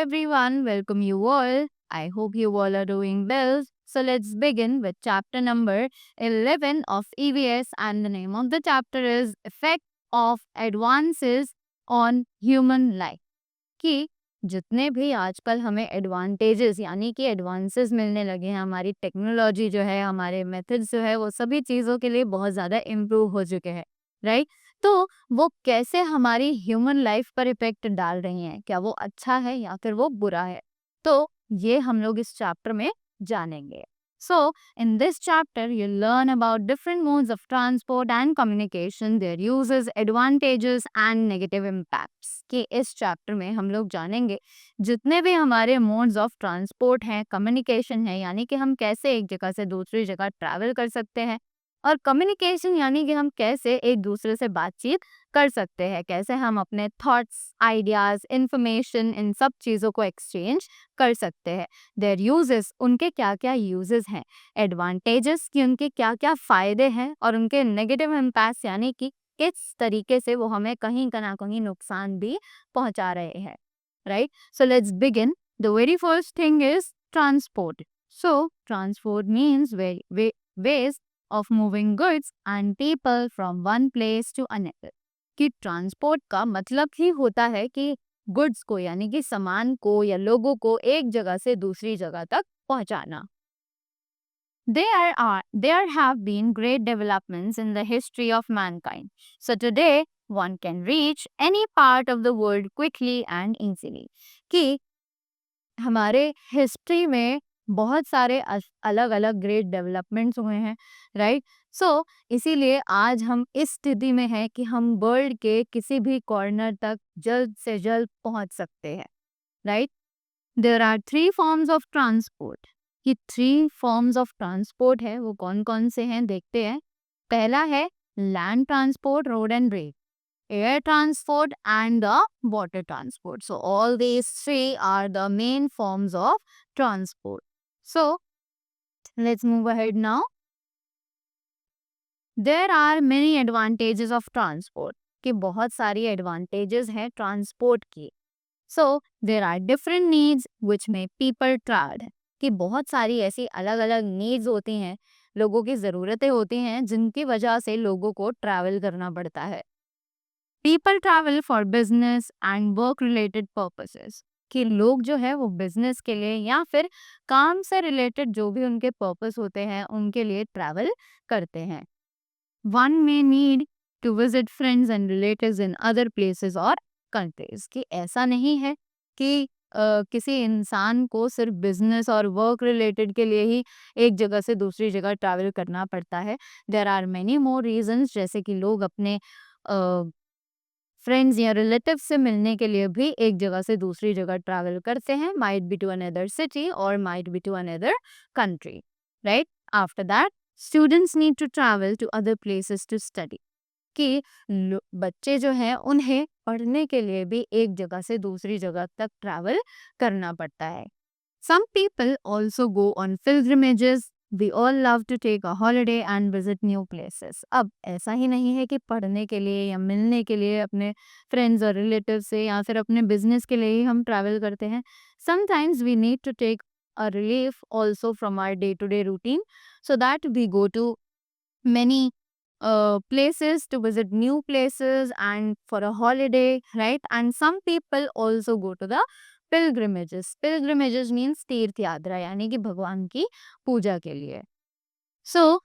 everyone, welcome you all. I hope you all are doing well. So let's begin with chapter number 11 of EVS, and the name of the chapter is Effect of Advances on Human Life. कि जितने भी आजकल हमें advantages यानी कि advances मिलने लगे हैं, हमारी टेक्नोलॉजी जो है, हमारे मेथड्स जो है, वो सभी चीज़ों के लिए बहुत ज़्यादा इम्प्रूव हो चुके हैं, राइट? तो वो कैसे हमारी ह्यूमन लाइफ पर इफेक्ट डाल रही हैं, क्या वो अच्छा है या फिर वो बुरा है? तो ये हम लोग इस चैप्टर में जानेंगे. So, in this chapter, you'll learn about different modes of transport and communication, their uses, advantages and negative impacts. कि इस चैप्टर में हम लोग जानेंगे जितने भी हमारे मोड्स ऑफ ट्रांसपोर्ट हैं, कम्युनिकेशन है यानी कि हम कैसे एक जगह से दूसरी जगह ट्रैवल कर सकते हैं, और कम्युनिकेशन यानी कि हम कैसे एक दूसरे से बातचीत कर सकते हैं, कैसे हम अपने थॉट्स, आइडियाज, इंफॉर्मेशन, इन सब चीज़ों को एक्सचेंज कर सकते हैं. देयर यूजेस, उनके क्या क्या यूजेस हैं, एडवांटेजेस कि उनके क्या क्या फ़ायदे हैं, और उनके नेगेटिव इम्पैक्ट्स यानी कि किस तरीके से वो हमें कहीं ना कहीं नुकसान भी पहुंचा रहे हैं, right? So let's begin. The very first thing is transport. So transport means ways of moving goods and people from one place to another. कि ट्रांसपोर्ट का मतलब ही होता है कि गुड्स को यानी कि सामान को या लोगों को एक जगह से दूसरी जगह तक पहुंचाना. There have been great developments in the history of mankind. So today one can reach any part of the world quickly and easily. कि हमारे हिस्ट्री में बहुत सारे अलग अलग ग्रेट डेवलपमेंट्स हुए हैं, राइट? सो इसीलिए आज हम इस स्थिति में हैं कि हम वर्ल्ड के किसी भी कॉर्नर तक जल्द से जल्द पहुंच सकते हैं, right? There are 3 forms of transport. ये 3 फॉर्म्स ऑफ ट्रांसपोर्ट है, वो कौन कौन से हैं देखते हैं. पहला है land transport, road and rail, air transport and the water transport. So all these three are the main forms of transport. So let's move ahead now. There are many advantages of transport. कि बहुत सारी advantages हैं transport की. So there are different needs which make people tired. कि बहुत सारी ऐसी अलग अलग needs होती हैं, लोगों की ज़रूरतें होती हैं जिनकी वजह से लोगों को ट्रैवल करना पड़ता है. People travel for business and work related purposes. कि लोग जो है वो बिजनेस के लिए या फिर काम से रिलेटेड जो भी उनके पर्पस होते हैं उनके लिए ट्रैवल करते हैं. One may need to visit friends and relatives in other places or countries. कि ऐसा नहीं है कि किसी इंसान को सिर्फ बिजनेस और वर्क रिलेटेड के लिए ही एक जगह से दूसरी जगह ट्रैवल करना पड़ता है. There are many more reasons, जैसे कि लोग अपने फ्रेंड्स या रिलेटिव से मिलने के लिए भी एक जगह से दूसरी जगह ट्रैवल करते हैं, might be to another city और might be to another country, right? After that students need to travel to other places to study. कि बच्चे जो हैं उन्हें पढ़ने के लिए भी एक जगह से दूसरी जगह तक ट्रैवल करना पड़ता है. Some people also go on pilgrimages. We all love to take a holiday and visit new places. अब ऐसा ही नहीं है कि पढ़ने के लिए या मिलने के लिए अपने फ्रेंड्स और रिलेटिव से या फिर अपने बिजनेस के लिए ही हम ट्रैवल करते हैं. Sometimes we need to take a relief also from our day-to-day routine, so that we go to many places to visit new places and for a holiday, right? And some people also go to the pilgrimages. Pilgrimages means तीर्थ यात्रा यानी कि भगवान की पूजा के लिए. So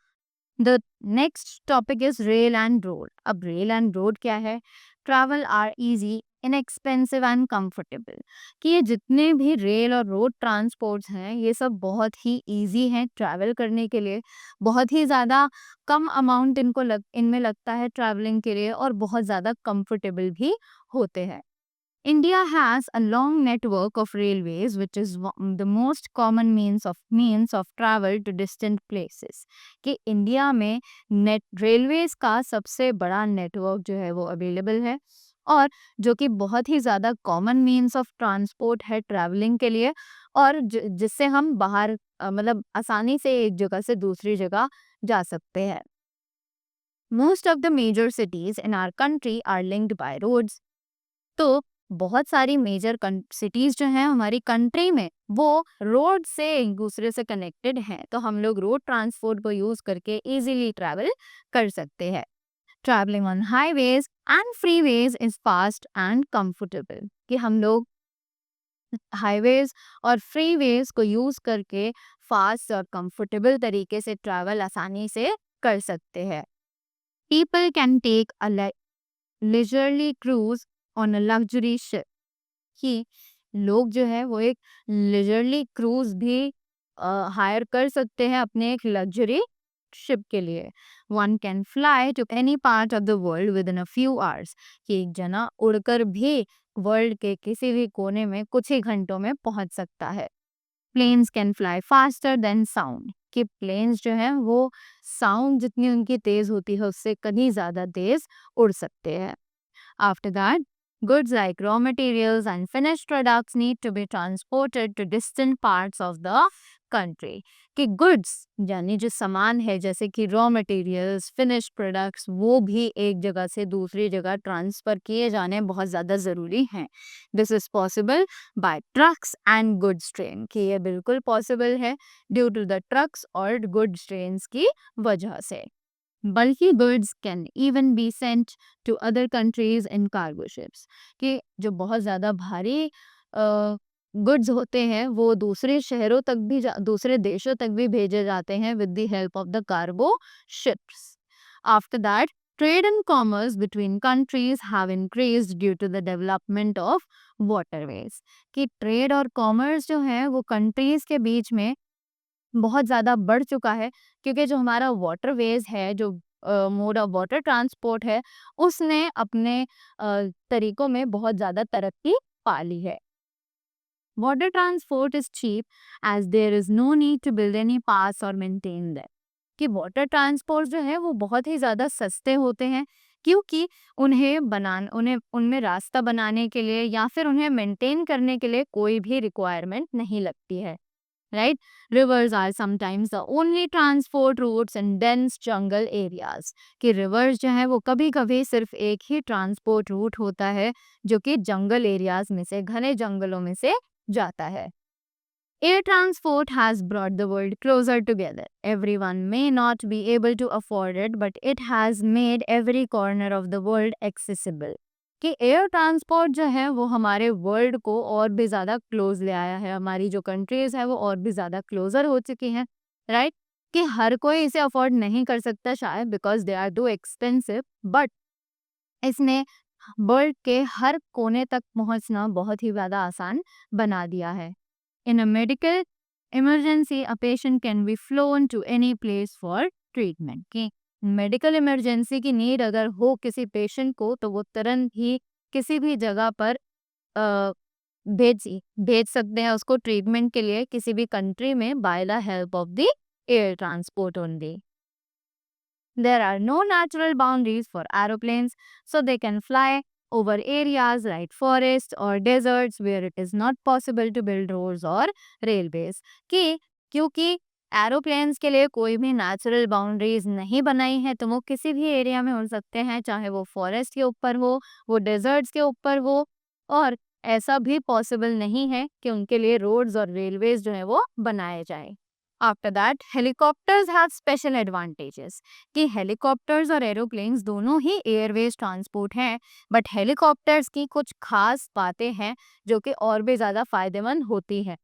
the next topic is rail and road. अब rail and road क्या है? Travel are easy, inexpensive and comfortable. कि ये जितने भी रेल और रोड ट्रांसपोर्ट्स हैं ये सब बहुत ही इजी हैं ट्रैवल करने के लिए. बहुत ही ज़्यादा कम अमाउंट इनमें लगता है ट्रैवलिंग के लिए, और बहुत ज़्यादा कंफर्टेबल भी होते हैं. India has a long network of railways, which is the most common means of travel to distant places. कि इंडिया में रेलवेज का सबसे बड़ा नेटवर्क जो है वो अवेलेबल है, और जो कि बहुत ही ज़्यादा कॉमन मीन्स ऑफ ट्रांसपोर्ट है ट्रैवलिंग के लिए, और जिससे हम बाहर मतलब आसानी से एक जगह से दूसरी जगह जा सकते हैं. Most of the major cities in our country are linked by roads. तो बहुत सारी मेजर सिटीज जो हैं हमारी कंट्री में वो रोड से एक दूसरे से कनेक्टेड हैं, तो हम लोग रोड ट्रांसपोर्ट को यूज करके इजीली ट्रैवल कर सकते हैं। Travelling on highways and freeways is fast and comfortable, कि हम लोग हाईवेज और फ्रीवेज को यूज करके फास्ट और कंफर्टेबल तरीके से ट्रैवल आसानी से कर सकते हैं। People can take a leisurely cruise on a luxury ship, कि लोग जो है वो एक leisurely cruise भी हायर कर सकते हैं अपने एक लग्जरी शिप के लिए। One can fly to any part of the world within a few hours, कि एक जना उड़कर भी वर्ल्ड के किसी भी कोने में कुछ ही घंटों में पहुंच सकता है। Planes can fly faster than sound, कि प्लेन्स जो हैं वो साउंड जितनी उनकी तेज होती है उससे कहीं ज्यादा तेज उड़ सकते हैं। After that, goods like raw materials and finished products need to be transported to distant parts of the country. कि goods यानी जो सामान है जैसे कि raw materials, finished products, वो भी एक जगह से दूसरी जगह ट्रांसफर किए जाने बहुत ज़्यादा ज़रूरी हैं। This is possible by trucks and goods train, कि ये बिल्कुल possible है due to the trucks और goods trains की वजह से। बल्कि goods can even be sent to other countries in cargo ships, कि जो बहुत ज़्यादा भारी गुड्स होते हैं वो दूसरे शहरों तक भी दूसरे देशों तक भी भेजे जाते हैं with the help of the cargo ships. After that, trade and commerce between countries have increased due to the development of waterways, कि ट्रेड और कॉमर्स जो है वो कंट्रीज के बीच में बहुत ज़्यादा बढ़ चुका है, क्योंकि जो हमारा वाटरवेज है, जो मोड ऑफ वाटर ट्रांसपोर्ट है, उसने अपने तरीकों में बहुत ज़्यादा तरक्की पा ली है। Water transport is cheap as there is no need to build any paths और मेंटेन दैट, कि वाटर ट्रांसपोर्ट जो है वो बहुत ही ज़्यादा सस्ते होते हैं, क्योंकि उन्हें उनमें रास्ता बनाने के लिए या फिर उन्हें मेंटेन करने के लिए कोई भी रिक्वायरमेंट नहीं लगती है। Right? Rivers are sometimes the only transport routes in dense jungle areas, कि rivers जो है वो कभी कभी सिर्फ एक ही ट्रांसपोर्ट रूट होता है जो कि जंगल एरियाज में से, घने जंगलों में से जाता है। Air transport has brought the world closer together. Everyone may not be able to afford it, but it has made every corner of the world accessible. कि एयर ट्रांसपोर्ट जो है वो हमारे वर्ल्ड को और भी ज़्यादा क्लोज ले आया है, हमारी जो कंट्रीज़ है वो और भी ज़्यादा क्लोजर हो चुकी हैं, राइट? कि हर कोई इसे अफोर्ड नहीं कर सकता शायद, because they are too expensive, but इसने वर्ल्ड के हर कोने तक पहुंचना बहुत ही ज़्यादा आसान बना दिया है। In a medical emergency, a patient can be flown to any place for treatment. कि मेडिकल इमरजेंसी की नीड अगर हो किसी पेशेंट को तो वो तुरंत ही किसी भी जगह पर अ, भेज भेज सकते हैं उसको ट्रीटमेंट के लिए किसी भी कंट्री में bye the help of the air transport only. There are no natural boundaries for aeroplanes, so they can fly over areas like forests or deserts where it is not possible to build roads or railways. कि क्योंकि aeroplanes के लिए कोई भी natural boundaries नहीं बनाई है, तो वो किसी भी एरिया में उड़ सकते हैं, चाहे वो फॉरेस्ट के ऊपर हो, वो डेजर्ट्स के ऊपर हो, और ऐसा भी पॉसिबल नहीं है कि उनके लिए रोड्स और रेलवेज जो है वो बनाए जाए। After that, helicopters have special advantages, कि हेलीकॉप्टर्स और एरोप्लेन्स दोनों ही एयरवेज ट्रांसपोर्ट हैं, बट हेलीकॉप्टर्स की कुछ खास बातें हैं जो कि और भी ज़्यादा फायदेमंद होती है।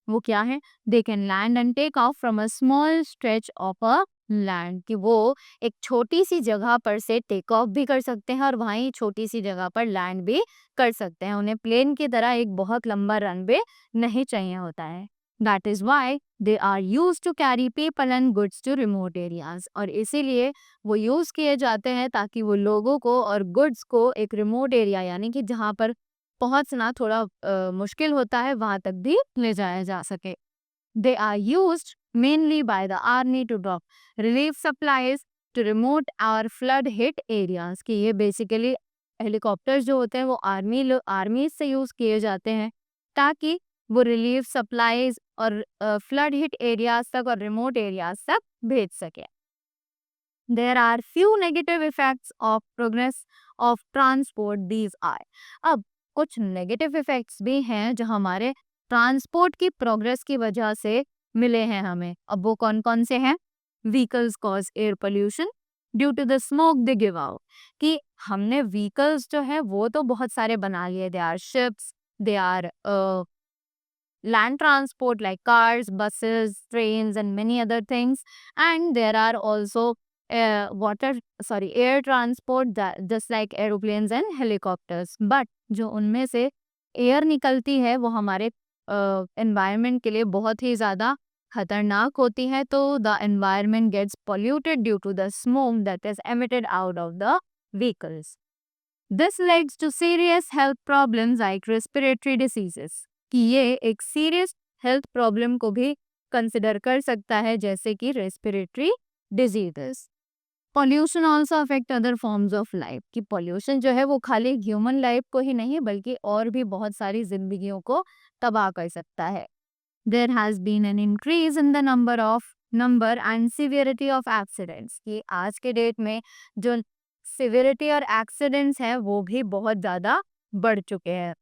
वो क्या है? They can land and take off from a small stretch of a land, कि वो एक छोटी सी जगह पर से टेक ऑफ भी कर सकते हैं और वहीं छोटी सी जगह पर लैंड भी कर सकते हैं। उन्हें प्लेन की तरह एक बहुत लंबा रनवे नहीं चाहिए होता है। That is why they are use to carry people and goods to remote areas, और इसीलिए वो यूज किए जाते हैं ताकि वो लोगों को और गुड्स को एक रिमोट एरिया यानी कि जहाँ पर पहुंचना थोड़ा मुश्किल होता है वहां तक भी ले जाया जा सके। They are used mainly by the army to drop relief supplies to remote और फ्लड हिट एरियाज, कि ये बेसिकली हेलीकॉप्टर्स जो होते हैं वो आर्मी से यूज किए जाते हैं ताकि वो रिलीफ सप्लाईज और फ्लड हिट एरियाज तक और रिमोट एरियाज तक भेज सके। There are few negative effects of progress of transport. These are, अब कुछ नेगेटिव इफेक्ट्स भी हैं जो हमारे ट्रांसपोर्ट की प्रोग्रेस की वजह से मिले हैं हमें। अब वो कौन कौन से हैं? Vehicles cause air pollution due to the smoke they give out, कि हमने व्हीकल्स जो है वो तो बहुत सारे बना लिए, they are ships, they are land transport like cars, buses, trains, and many other things. And there are also air transport, that just like aeroplanes and helicopters. But जो उनमें से एयर निकलती है वो हमारे एनवायरनमेंट के लिए बहुत ही ज़्यादा खतरनाक होती है, तो the environment gets polluted due to the smoke that is emitted out of the vehicles. This leads to serious health problems like respiratory diseases, कि ये एक सीरियस हेल्थ प्रॉब्लम को भी कंसिडर कर सकता है, जैसे कि respiratory diseases. Pollution also affect other forms of life, कि पॉल्यूशन जो है वो खाली ह्यूमन लाइफ को ही नहीं बल्कि और भी बहुत सारी जिंदगियों को तबाह कर सकता है। There has been an increase in the number and severity of accidents, कि आज के डेट में जो सिवियरिटी और एक्सीडेंट्स हैं वो भी बहुत ज़्यादा बढ़ चुके हैं।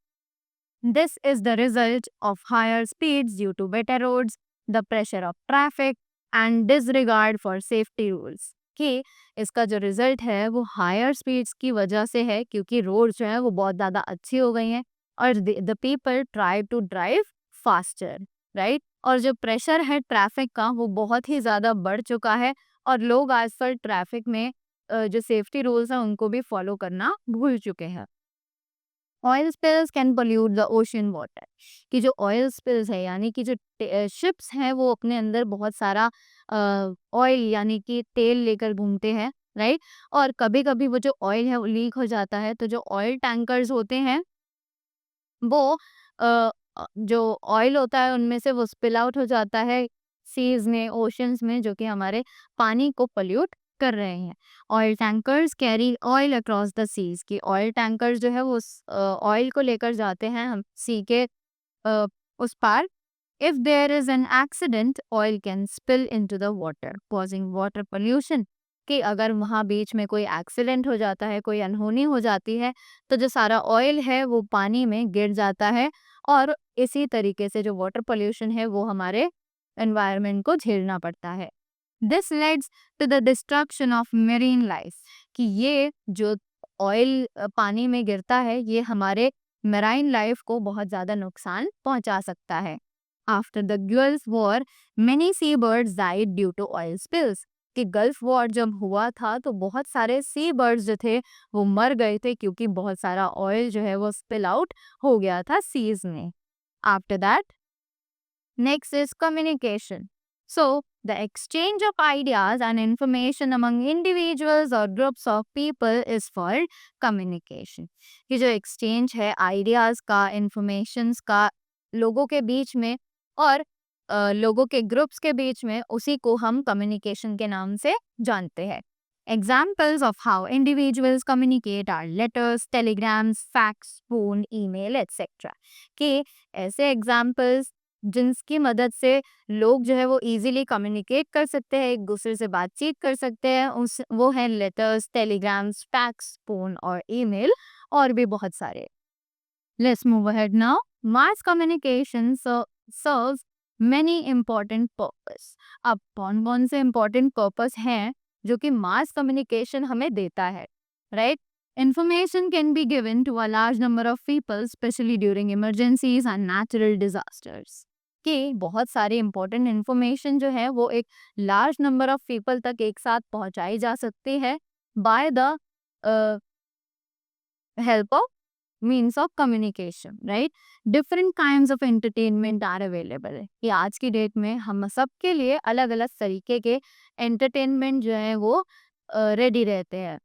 This is the result of higher speeds due to better roads, the pressure of traffic and disregard for safety rules, कि इसका जो रिजल्ट है वो हायर स्पीड्स की वजह से है, क्योंकि रोड जो है वो बहुत ज़्यादा अच्छी हो गई हैं और the people try to drive faster, right. और जो प्रेशर है ट्रैफिक का वो बहुत ही ज़्यादा बढ़ चुका है और लोग आजकल ट्रैफिक में जो सेफ्टी रूल्स हैं उनको भी फॉलो करना भूल चुके हैं। Oil spills can pollute the ocean water, कि जो ऑयल स्पिल्स है यानी कि जो शिप्स हैं वो अपने अंदर बहुत सारा ऑयल यानी कि तेल लेकर घूमते हैं, राइट। और कभी कभी वो जो ऑयल है वो लीक हो जाता है, तो जो ऑयल टैंकर्स होते हैं वो जो ऑयल होता है उनमें से वो स्पिल आउट हो जाता है सीज में, ओशंस में, जो कि हमारे पानी को पोल्यूट कर रहे हैं। Oil tankers carry oil across the seas, की ऑयल टैंकर्स जो है वो ऑयल को लेकर जाते हैं हम सी के उस पार। If there is an accident oil can spill into the water causing water pollution, कि अगर वहाँ बीच में कोई एक्सीडेंट हो जाता है, कोई अनहोनी हो जाती है, तो जो सारा ऑयल है वो पानी में गिर जाता है और इसी तरीके से जो वाटर पोल्यूशन है वो हमारे एनवायरनमेंट को झेलना पड़ता है। This leads to the destruction of marine life, कि ये जो ऑयल पानी में गिरता है ये हमारे मेराइन लाइफ को बहुत ज़्यादा नुकसान पहुंचा सकता है। After the Gulf War many sea birds died due to oil spills, कि गल्फ वॉर जब हुआ था तो बहुत सारे सी बर्ड्स जो थे वो मर गए थे क्योंकि बहुत सारा ऑयल जो है वो स्पिल आउट हो गया था सीज में। After that next is communication. So the exchange of ideas and information among individuals or groups of people is called communication. ये जो exchange है ideas का, informations का लोगों के बीच में और लोगों के ग्रुप्स के बीच में, उसी को हम कम्युनिकेशन के नाम से जानते हैं। Examples of how individuals communicate are letters, telegrams, fax, phone, email, etc. कि ऐसे एग्जाम्पल्स जिनकी मदद से लोग जो है वो इजीली कम्युनिकेट कर सकते हैं, एक दूसरे से बातचीत कर सकते हैं, उस वो है लेटर्स, टेलीग्राम्स, फैक्स, फोन और ईमेल, और भी बहुत सारे। Let's move ahead now. Mass communication serves many important purpose. अब कौन कौन से इंपॉर्टेंट पर्पस हैं जो कि मास कम्युनिकेशन हमें देता है, right. Information can be given to a large number of people, especially during emergencies and natural disasters. कि बहुत सारी इंपॉर्टेंट इन्फॉर्मेशन जो है वो एक लार्ज नंबर ऑफ पीपल तक एक साथ पहुंचाई जा सकती है by the help of means of communication, right. Different kinds of entertainment are available है, कि आज की डेट में हम सबके लिए अलग अलग तरीके के एंटरटेनमेंट जो है वो रेडी रहते हैं।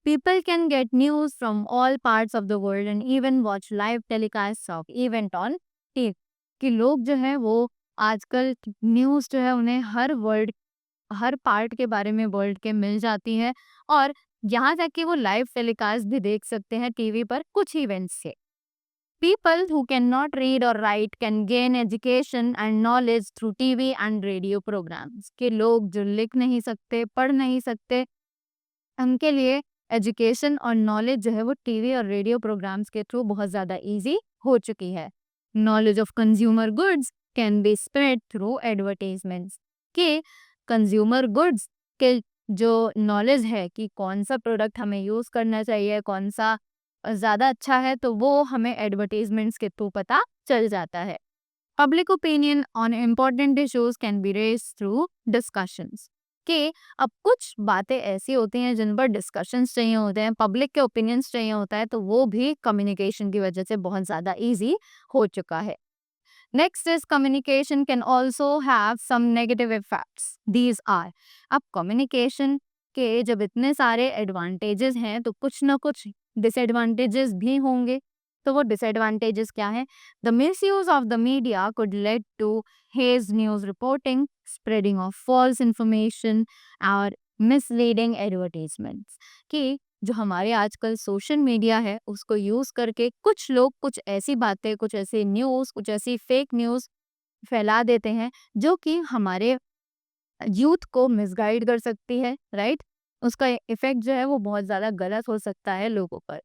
People can get news from all parts of the world and even watch live telecasts of event on TV. कि लोग जो है वो आजकल न्यूज़ जो है उन्हें हर पार्ट के बारे में वर्ल्ड के मिल जाती है और यहाँ तक कि वो लाइव टेलीकास्ट भी देख सकते हैं टीवी पर कुछ इवेंट्स से। People who cannot read or write can gain education and knowledge through TV and radio programs. कि लोग जो लिख नहीं सकते, पढ़ नहीं सकते, उनके लिए एजुकेशन और नॉलेज जो है वो टीवी और रेडियो प्रोग्राम्स के थ्रू बहुत ज़्यादा ईजी हो चुकी है। Knowledge of consumer goods can be spread through advertisements, कि कंज्यूमर गुड्स के जो नॉलेज है कि कौन सा प्रोडक्ट हमें यूज़ करना चाहिए, कौन सा ज़्यादा अच्छा है, तो वो हमें एडवर्टाइजमेंट्स के थ्रू पता चल जाता है। Public opinion on important issues can be raised through discussions, कि अब कुछ बातें ऐसी होती हैं जिन पर डिस्कशंस चाहिए होते हैं, पब्लिक के ओपिनियंस चाहिए होता है, तो वो भी कम्युनिकेशन की वजह से बहुत ज़्यादा ईजी हो चुका है। Next is communication can also have some negative effects. These are, अब communication के जब इतने सारे एडवांटेजेस हैं तो कुछ ना कुछ डिसएडवांटेजेस भी होंगे। तो वो डिसएडवांटेजेस क्या है? The misuse of the media could lead to hedge news reporting, spreading of false information और मिसलीडिंग एडवर्टीजमेंट्स, कि जो हमारे आजकल सोशल मीडिया है उसको यूज करके कुछ लोग कुछ ऐसी बातें, कुछ ऐसी न्यूज़, कुछ ऐसी फेक न्यूज़ फैला देते हैं जो कि हमारे यूथ को मिसगाइड कर सकती है, राइट? उसका इफेक्ट जो है वो बहुत ज़्यादा गलत हो सकता है लोगों पर।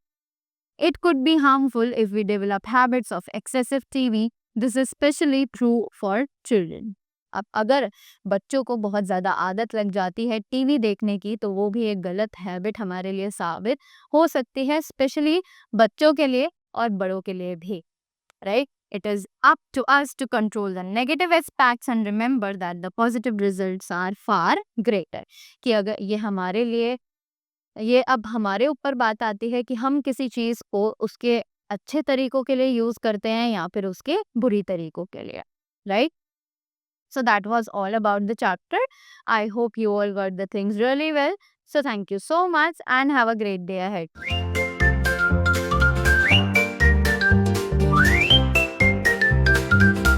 It could be harmful if we develop habits of excessive TV, this is specially true for children. अब अगर बच्चों को बहुत ज़्यादा आदत लग जाती है टीवी देखने की, तो वो भी एक गलत हैबिट हमारे लिए साबित हो सकती है, स्पेशली बच्चों के लिए और बड़ों के लिए भी, right? It is up to us to control the negative aspects and remember that the positive results are far greater. कि अगर ये हमारे लिए, ये अब हमारे ऊपर बात आती है कि हम किसी चीज़ को उसके अच्छे तरीकों के लिए यूज़ करते हैं या फिर उसके बुरी तरीकों के लिए, right? So that was all about the chapter. I hope you all got the things really well. So thank you so much and have a great day ahead.